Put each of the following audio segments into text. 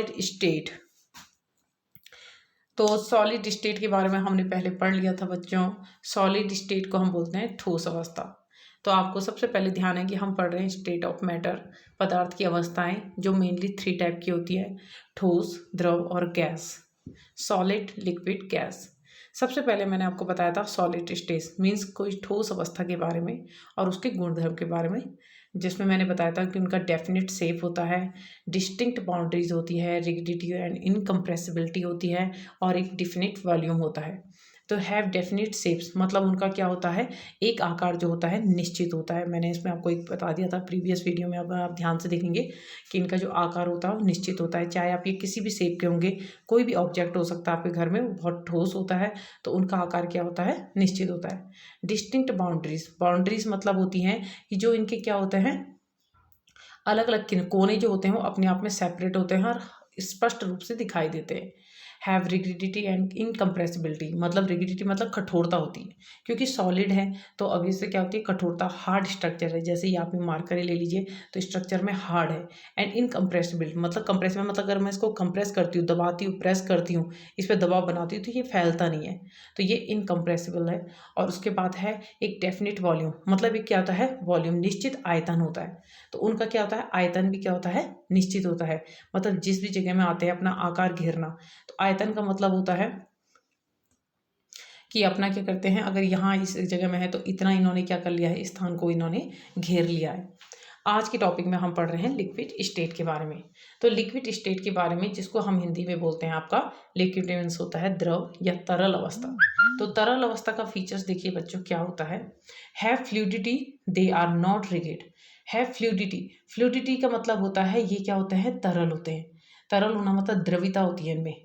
Solid state. तो solid state के बारे में हमने पहले पढ़ लिया था बच्चों। सॉलिड स्टेट को हम बोलते हैं ठोस अवस्था। तो आपको सबसे पहले ध्यान है कि हम पढ़ रहे हैं स्टेट ऑफ मैटर, पदार्थ की अवस्थाएं, जो मेनली 3 टाइप की होती है: ठोस, द्रव और गैस। Solid, liquid, gas. सबसे पहले मैंने आपको बताया था सॉलिड स्टेट मीन्स कोई ठोस अवस्था के बारे में और उसके गुणधर्म के बारे में, जिसमें मैंने बताया था कि उनका डेफिनेट शेप होता है, डिस्टिंक्ट बाउंड्रीज होती है, रिगिडिटी एंड इनकम्प्रेसिबिलिटी होती है और एक डिफिनिट वॉल्यूम होता है। तो हैव डेफिनिट शेप्स मतलब उनका क्या होता है, एक आकार जो होता है निश्चित होता है। मैंने इसमें आपको एक बता दिया था प्रीवियस वीडियो में, अब आप ध्यान से देखेंगे कि इनका जो आकार होता है वो निश्चित होता है। चाहे आप ये किसी भी शेप के होंगे, कोई भी ऑब्जेक्ट हो सकता है आपके घर में, वो बहुत ठोस होता है तो उनका आकार क्या होता है, निश्चित होता है। डिस्टिंक्ट बाउंड्रीज, बाउंड्रीज मतलब होती हैं कि जो इनके क्या होते हैं, अलग अलग कोने जो होते हैं वो अपने आप में सेपरेट होते हैं और स्पष्ट रूप से दिखाई देते हैं। हैव रिगिडिटी एंड इनकम्प्रेसिबिलिटी मतलब रिगिडिटी मतलब कठोरता होती है, क्योंकि सॉलिड है तो अब इससे क्या होती है, कठोरता, हार्ड स्ट्रक्चर है। जैसे ही आप मार्कर ले लीजिए तो स्ट्रक्चर में हार्ड है। एंड इनकम्प्रेसिबिलिटी मतलब कंप्रेसिबल मतलब अगर मैं इसको कंप्रेस करती हूँ, दबाती हूँ, प्रेस करती हूँ, इस पर दबाव बनाती हूँ तो ये फैलता नहीं है, तो ये इनकम्प्रेसिबल है। और उसके बाद है एक डेफिनिट वॉल्यूम मतलब ये क्या होता है, वॉल्यूम निश्चित आयतन होता है। तो उनका क्या होता है, आयतन भी क्या होता है, निश्चित होता है। मतलब जिस भी जगह में आते हैं अपना आकार घेरना, तो आयतन का मतलब होता है कि अपना क्या करते हैं, अगर यहाँ इस जगह में है तो इतना इन्होंने क्या कर लिया है, स्थान को इन्होंने घेर लिया है। आज के टॉपिक में हम पढ़ रहे हैं लिक्विड स्टेट के बारे में। तो लिक्विड स्टेट के बारे में, जिसको हम हिंदी में बोलते हैं आपका लिक्विड मीन्स होता है द्रव या तरल अवस्था। तो तरल अवस्था का फीचर्स देखिए बच्चों क्या होता है fluidity, they are not rigid. है फ्लूइडिटी, फ्लूइडिटी का मतलब होता है ये क्या होता है, तरल होते हैं। तरल होना मतलब द्रविता होती है, इनमें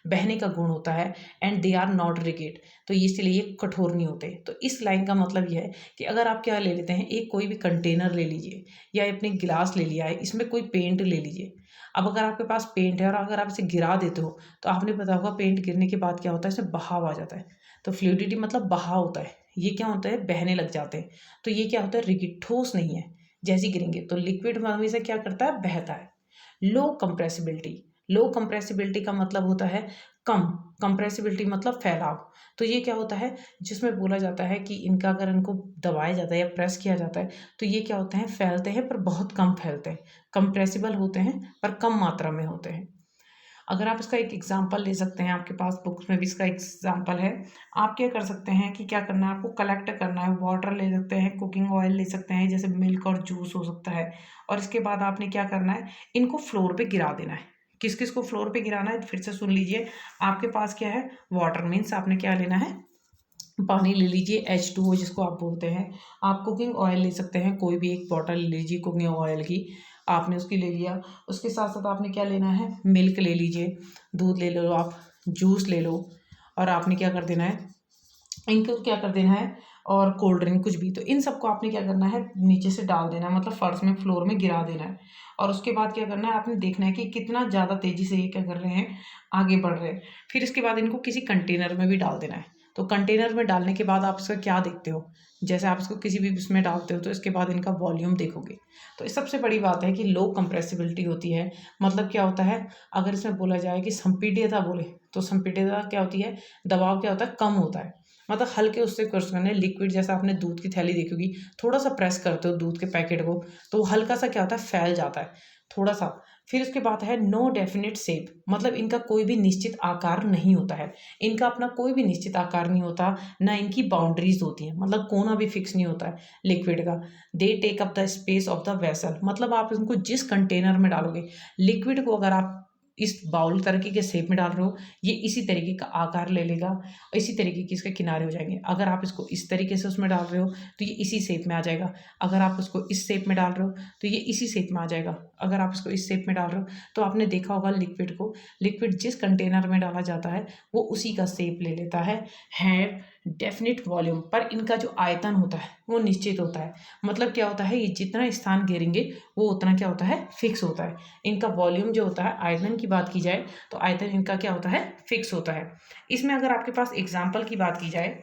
बहने का गुण होता है। And they are not rigid, तो इसलिए ये कठोर नहीं होते। तो इस लाइन का मतलब यह है कि अगर आप क्या ले लेते हैं, एक कोई भी कंटेनर ले लीजिए या अपने गिलास ले लिया है, इसमें कोई पेंट ले लीजिए। अब अगर आपके पास पेंट है और अगर आप इसे गिरा देते हो तो आपने पता होगा पेंट गिरने के बाद क्या होता है, इसमें बहाव आ जाता है। तो फ्लूइडिटी मतलब बहाव होता है, ये क्या होता है, बहने लग जाते हैं। तो ये क्या होता है, रिगिड, ठोस नहीं है। जैसे गिरेंगे तो लिक्विड हमेशा क्या करता है, बहता है। लो कंप्रेसिबिलिटी, लो कंप्रेसिबिलिटी का मतलब होता है कम, कंप्रेसिबिलिटी मतलब फैलाव। तो ये क्या होता है, जिसमें बोला जाता है कि इनका अगर इनको दबाया जाता है या प्रेस किया जाता है तो ये क्या होते हैं, फैलते हैं पर बहुत कम फैलते हैं। कंप्रेसिबल होते हैं पर कम मात्रा में होते हैं। अगर आप इसका एक एग्जांपल ले सकते हैं, आपके पास बुक्स में भी इसका एग्जांपल है। आप क्या कर सकते हैं कि क्या करना है, आपको कलेक्ट करना है, वाटर ले सकते हैं, कुकिंग ऑयल ले सकते हैं, जैसे मिल्क और जूस हो सकता है। और इसके बाद आपने क्या करना है, इनको फ्लोर पे गिरा देना है। किस किस को फ्लोर पे गिराना है, फिर से सुन लीजिए। आपके पास क्या है, वाटर मीन्स आपने क्या लेना है, पानी ले लीजिए, H2O जिसको आप बोलते हैं। आप कुकिंग ऑयल ले सकते हैं, कोई भी एक बॉटल ले लीजिए कुकिंग ऑयल की, आपने उसकी ले लिया। उसके साथ साथ आपने क्या लेना है, मिल्क ले लीजिए, दूध ले लो, आप जूस ले लो। और आपने क्या कर देना है, इनको क्या कर देना है, और कोल्ड ड्रिंक कुछ भी, तो इन सबको आपने क्या करना है, नीचे से डाल देना है, मतलब फर्श में, फ्लोर में गिरा देना है। और उसके बाद क्या करना है, आपने देखना है कि कितना ज़्यादा तेज़ी से ये क्या कर रहे हैं, आगे बढ़ रहे हैं। फिर इसके बाद इनको किसी कंटेनर में भी डाल देना है। तो कंटेनर में डालने के बाद आप इसका क्या देखते हो, जैसे आप इसको किसी भी उसमें डालते हो तो इसके बाद इनका वॉल्यूम देखोगे। तो इस सबसे बड़ी बात है कि लो कंप्रेसिबिलिटी होती है। मतलब क्या होता है, अगर इसमें बोला जाए कि संपीड्यता बोले तो संपीड्यता क्या होती है, दबाव क्या होता है, कम होता है। मतलब हल्के उससे क्वेश्चन करने, लिक्विड जैसा आपने दूध की थैली देखी होगी, थोड़ा सा प्रेस करते हो दूध के पैकेट को तो हल्का सा क्या होता है, फैल जाता है थोड़ा सा। फिर उसके बाद है नो डेफिनेट शेप, मतलब इनका कोई भी निश्चित आकार नहीं होता है। इनका अपना कोई भी निश्चित आकार नहीं होता, ना इनकी बाउंड्रीज होती हैं, मतलब कोना भी फिक्स नहीं होता है लिक्विड का। They take up the space of the vessel, मतलब आप इनको जिस कंटेनर में डालोगे, लिक्विड को अगर आप इस बाउल तरीके के शेप में डाल रहे हो, ये इसी तरीके का आकार ले लेगा, इसी तरीके के इसके किनारे हो जाएंगे। अगर आप इसको इस तरीके से उसमें डाल रहे हो तो ये इसी शेप में आ जाएगा। अगर आप उसको इस शेप में डाल रहे हो तो ये इसी शेप में आ जाएगा। अगर आप इसको इस शेप में डाल रहे हो तो आपने देखा होगा लिक्विड को, लिक्विड जिस कंटेनर में डाला जाता है वो उसी का शेप ले लेता है डेफिनिट वॉल्यूम, पर इनका जो आयतन होता है वो निश्चित होता है। मतलब क्या होता है, ये जितना स्थान घेरेंगे वो उतना क्या होता है, फिक्स होता है। इनका वॉल्यूम जो होता है, आयतन की बात की जाए तो आयतन इनका क्या होता है, फिक्स होता है। इसमें अगर आपके पास एग्जाम्पल की बात की जाए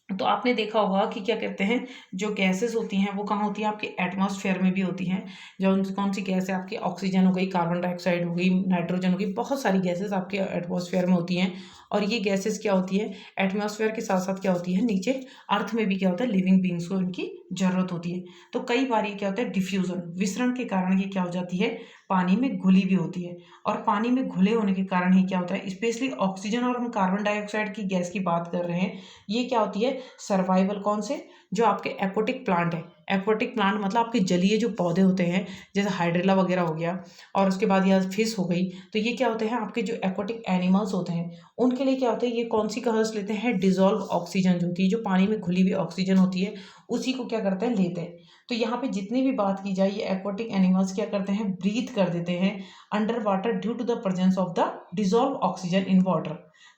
तो आपने देखा होगा कि क्या कहते हैं, जो गैसेस होती हैं वो कहाँ होती हैं, आपके एटमॉस्फेयर में भी होती हैं। जो कौन सी गैस है आपकी, ऑक्सीजन हो गई, कार्बन डाइऑक्साइड हो गई, नाइट्रोजन हो गई, बहुत सारी गैसेस आपके एटमॉस्फेयर में होती हैं। और ये गैसेस क्या होती है, एटमॉस्फेयर के साथ साथ क्या होती है, नीचे अर्थ में भी क्या होता है, लिविंग बींग्स को इनकी जरूरत होती है। तो कई बार ये क्या होता है, डिफ्यूजन, विसरण के कारण ये क्या हो जाती है, पानी में घुली भी होती है। और पानी में घुले होने के कारण ही क्या होता है, स्पेशली ऑक्सीजन और हम कार्बन डाइऑक्साइड की गैस की बात कर रहे हैं, ये क्या होती है, सर्वाइवल कौन से, जो आपके एक्वाटिक प्लांट है। एक्वाटिक प्लांट मतलब आपके जलीय जो पौधे होते हैं, जैसे हाइड्रिला वगैरह हो गया, और उसके बाद या फिश हो गई, तो ये क्या होते हैं, आपके जो एक्वाटिक एनिमल्स होते हैं उनके लिए क्या होता है, ये कौन सी गैस लेते हैं, डिजॉल्व ऑक्सीजन जो होती है, जो पानी में घुली हुई ऑक्सीजन होती है, उसी को क्या करते हैं, लेते हैं। तो यहाँ पे जितनी भी बात की जाए, ये एक्वाटिक एनिमल्स क्या करते हैं, ब्रीथ कर देते हैं under water due to the presence of the dissolve oxygen in water.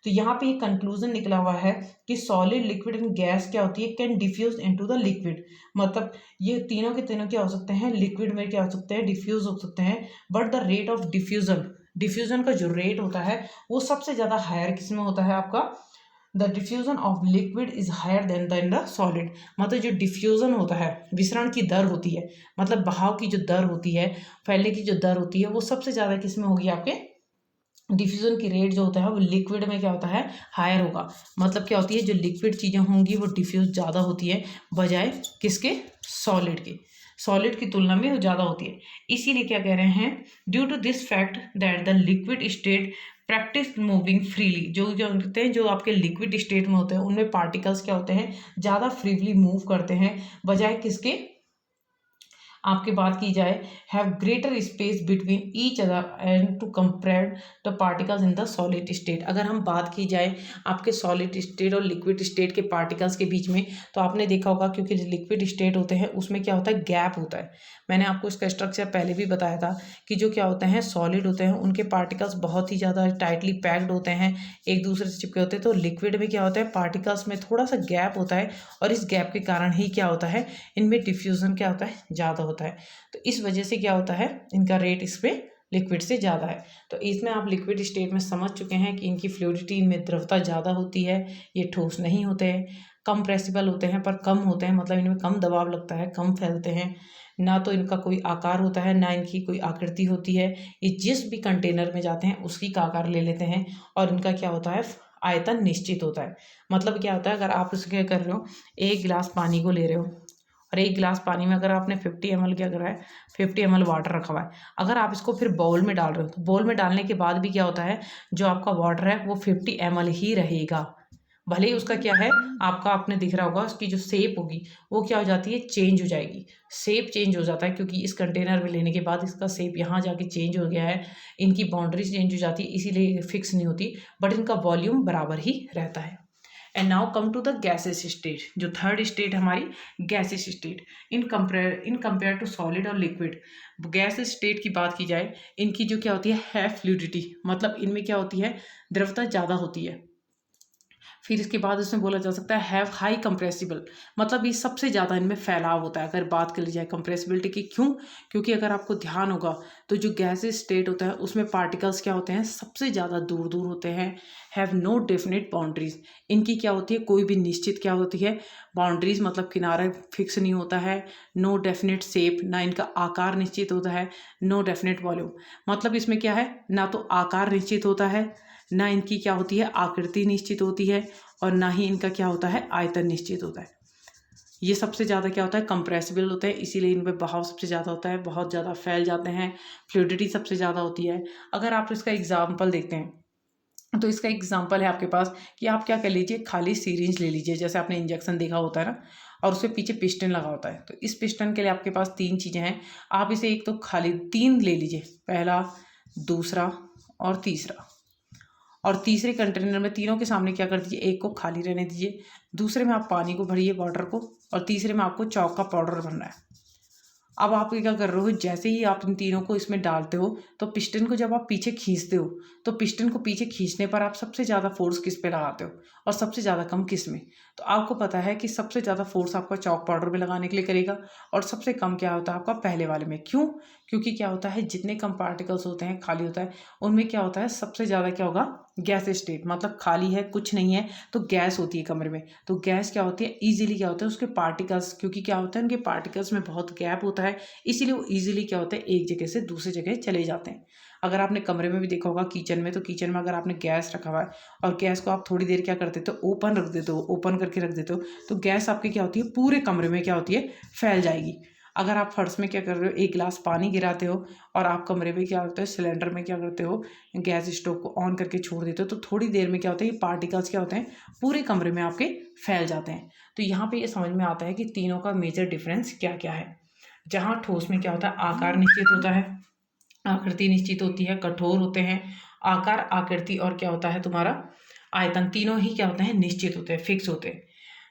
तो यहाँ पे ये कंक्लूजन निकला हुआ है कि सॉलिड, लिक्विड एंड गैस क्या होती है, can diffuse into the liquid. मतलब ये तीनों के तीनों क्या हो सकते हैं, लिक्विड में क्या हो सकते हैं, डिफ्यूज हो सकते हैं। But the rate of diffusion, diffusion का जो रेट होता है वो सबसे ज़्यादा हायर किस में होता है आपका, the diffusion of liquid is higher than the in the solid. मतलब जो डिफ्यूजन होता है, विसरण की दर होती है, मतलब बहाव की जो दर होती है, फैलने की जो दर होती है, वो सबसे ज़्यादा किस में होगी, आपके डिफ्यूजन की रेट जो होता है वो लिक्विड में क्या होता है, हायर होगा। मतलब क्या होती है, जो लिक्विड चीज़ें होंगी वो डिफ्यूज ज़्यादा होती है बजाय किसके, सॉलिड के, सॉलिड की तुलना में वो ज़्यादा होती है। इसीलिए क्या कह रहे हैं, due to this fact that the liquid state practice moving freely, जो जो कहते हैं, जो आपके लिक्विड स्टेट में होते हैं उनमें पार्टिकल्स क्या होते हैं, ज़्यादा फ्रीली मूव करते हैं बजाय किसके, आपकी बात की जाए, have greater space between each other and to compare the particles in the solid state. अगर हम बात की जाए आपके सॉलिड स्टेट और लिक्विड स्टेट के पार्टिकल्स के बीच में, तो आपने देखा होगा क्योंकि लिक्विड स्टेट होते हैं उसमें क्या होता है, गैप होता है। मैंने आपको इसका स्ट्रक्चर पहले भी बताया था कि जो क्या होते हैं, सॉलिड होते हैं उनके पार्टिकल्स बहुत ही ज़्यादा टाइटली पैक्ड होते हैं, एक दूसरे से चिपके होते हैं। तो लिक्विड में क्या होता है, पार्टिकल्स में थोड़ा सा गैप होता है, और इस गैप के कारण ही क्या होता है, इनमें डिफ्यूजन क्या होता है, ज़्यादा होता है। तो इस वजह से क्या होता है, इनका रेट इस पे लिक्विड से ज़्यादा है। तो इसमें आप लिक्विड स्टेट में समझ चुके हैं कि इनकी फ्लूइडिटी, इनमें द्रवता ज़्यादा होती है, ये ठोस नहीं होते हैं, कंप्रेसिबल होते हैं पर कम होते हैं, मतलब इनमें कम दबाव लगता है, कम फैलते हैं, ना तो इनका कोई आकार होता है ना इनकी कोई आकृति होती है। ये जिस भी कंटेनर में जाते हैं उसकी का आकार ले लेते हैं, और इनका क्या होता है, आयतन निश्चित होता है। मतलब क्या होता है, अगर आप उसके कर रहे हो, एक गिलास पानी को ले रहे हो, और एक गिलास पानी में अगर आपने 50 ml क्या करा है, 50 ml वाटर रखा हुआ है, अगर आप इसको फिर बाउल में डाल रहे हो, तो बाउल में डालने के बाद भी क्या होता है, जो आपका वाटर है वो 50 ml ही रहेगा। भले ही उसका क्या है, आपका आपने दिख रहा होगा उसकी जो शेप होगी वो क्या हो जाती है, चेंज हो जाएगी, शेप चेंज हो जाता है, क्योंकि इस कंटेनर में लेने के बाद इसका शेप यहाँ जाके चेंज हो गया है, इनकी बाउंड्रीज चेंज हो जाती है, इसीलिए फिक्स नहीं होती, बट इनका वॉल्यूम बराबर ही रहता है। And now come to the gases state, जो थर्ड स्टेट हमारी gases state, in compare to solid और लिक्विड। गैस स्टेट की बात की जाए, इनकी जो क्या होती है फ्लूइडिटी, मतलब इनमें क्या होती है, द्रवता ज़्यादा होती है। फिर इसके बाद इसमें बोला जा सकता है हैव हाई कंप्रेसिबल, मतलब ये सबसे ज़्यादा इनमें फैलाव होता है। अगर बात कर ली जाए कंप्रेसिबिलिटी की, क्यों, क्योंकि अगर आपको ध्यान होगा तो जो गैसेस स्टेट होता है उसमें पार्टिकल्स क्या होते हैं, सबसे ज़्यादा दूर दूर होते हैं। हैव नो डेफिनेट बाउंड्रीज, इनकी क्या होती है, कोई भी निश्चित क्या होती है, बाउंड्रीज, मतलब किनारा फिक्स नहीं होता है। नो डेफिनेट शेप, ना इनका आकार निश्चित होता है। नो डेफिनेट वॉल्यूम, मतलब इसमें क्या है, ना तो आकार निश्चित होता है, ना इनकी क्या होती है, आकृति निश्चित होती है, और ना ही इनका क्या होता है, आयतन निश्चित होता है। ये सबसे ज़्यादा क्या होता है, कंप्रेसिबल होते हैं, इसीलिए इनमें बहाव सबसे ज़्यादा होता है, बहुत ज़्यादा फैल जाते हैं, फ्लूइडिटी सबसे ज़्यादा होती है। अगर आप इसका एग्जाम्पल देखते हैं, तो इसका एग्जाम्पल है आपके पास कि आप क्या कर लीजिए, खाली सीरिंज ले लीजिए, जैसे आपने इंजेक्शन देखा होता है ना, और उसके पीछे पिस्टन लगा होता है। तो इस पिस्टन के लिए आपके पास तीन चीज़ें हैं, आप इसे एक तो खाली तीन ले लीजिए, पहला, दूसरा और तीसरा, और तीसरे कंटेनर में तीनों के सामने क्या कर दीजिए, एक को खाली रहने दीजिए, दूसरे में आप पानी को भरिए, वाटर को, और तीसरे में आपको चौक का पाउडर भरना है। अब आप क्या कर रहे हो, जैसे ही आप इन तीनों को इसमें डालते हो, तो पिस्टन को जब आप पीछे खींचते हो, तो पिस्टन को पीछे खींचने पर आप सबसे ज़्यादा फोर्स किस पे लगाते हो, और सबसे ज़्यादा कम किस में। तो आपको पता है कि सबसे ज़्यादा फोर्स आपका चौक पाउडर में लगाने के लिए करेगा, और सबसे कम क्या होता है आपका पहले वाले में। क्यों, क्योंकि क्या होता है जितने कम पार्टिकल्स होते हैं, खाली होता है, उनमें क्या होता है सबसे ज़्यादा क्या होगा, गैस स्टेट, मतलब खाली है, कुछ नहीं है, तो गैस होती है कमरे में। तो गैस क्या होती है, ईजिली क्या होता है उसके पार्टिकल्स, क्योंकि क्या होता है उनके पार्टिकल्स में बहुत गैप होता है, इसीलिए वो ईजिली क्या होता है एक जगह से दूसरी जगह चले जाते हैं। अगर आपने कमरे में भी देखा होगा किचन में, तो किचन में अगर आपने गैस रखा हुआ है और गैस को आप थोड़ी देर क्या कर देते हो, ओपन रख देते हो, ओपन करके रख देते हो, तो गैस आपकी क्या होती है पूरे कमरे में क्या होती है, फैल जाएगी। अगर आप फर्श में क्या कर रहे हो, एक गिलास पानी गिराते हो और आप कमरे में क्या होता है सिलेंडर में क्या करते हो, गैस स्टोव को ऑन करके छोड़ देते हो, तो थोड़ी देर में क्या होता है ये पार्टिकल्स क्या होते हैं पूरे कमरे में आपके फैल जाते हैं। तो यहाँ पे ये समझ में आता है कि तीनों का मेजर डिफरेंस क्या क्या है। जहाँ ठोस में क्या होता है आकार निश्चित होता है, आकृति निश्चित होती है, कठोर होते हैं, आकार, आकृति और क्या होता है तुम्हारा आयतन, तीनों ही क्या होते हैं निश्चित होते हैं, फिक्स होते हैं।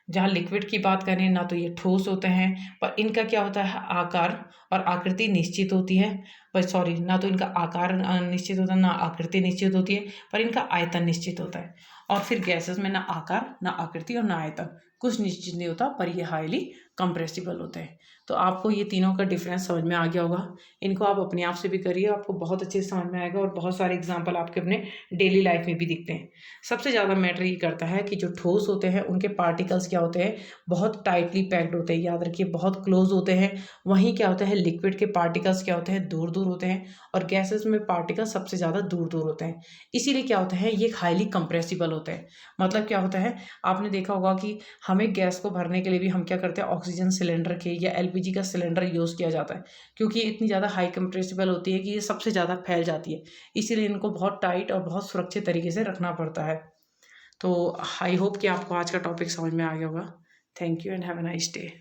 जहाँ लिक्विड की बात करें ना तो ये ठोस होते हैं, पर इनका क्या होता है आकार और आकृति निश्चित होती है, पर सॉरी ना तो इनका आकार निश्चित होता है ना आकृति निश्चित होती है, पर इनका आयतन निश्चित होता है। और फिर गैसेस में ना आकार ना आकृति और ना आयतन, कुछ निश्चित नहीं होता, पर ये हाईली कंप्रेसिबल होते हैं। तो आपको ये तीनों का डिफरेंस समझ में आ गया होगा। इनको आप अपने आप से भी करिए, आपको बहुत अच्छे से समझ में आएगा और बहुत सारे एग्जाम्पल आपके अपने डेली लाइफ में भी दिखते हैं। सबसे ज़्यादा मैटर ये करता है कि जो ठोस होते हैं उनके पार्टिकल्स क्या होते हैं, बहुत टाइटली पैक्ड होते हैं, याद रखिए बहुत क्लोज होते हैं। वहीं क्या होता है लिक्विड के पार्टिकल्स क्या होते हैं दूर दूर होते हैं, और गैसेस में पार्टिकल्स सबसे ज़्यादा दूर दूर होते हैं। इसीलिए क्या होता है ये हाईली कंप्रेसिबल होते हैं। मतलब क्या होता है, आपने देखा होगा कि हमें गैस को भरने के लिए भी हम क्या करते हैं ऑक्सीजन सिलेंडर के या एलपीजी का सिलेंडर यूज़ किया जाता है, क्योंकि ये इतनी ज़्यादा हाई कंप्रेसिबल होती है कि ये सबसे ज़्यादा फैल जाती है, इसीलिए इनको बहुत टाइट और बहुत सुरक्षित तरीके से रखना पड़ता है। तो आई होप कि आपको आज का टॉपिक समझ में आ गया होगा। Thank you and have a nice day.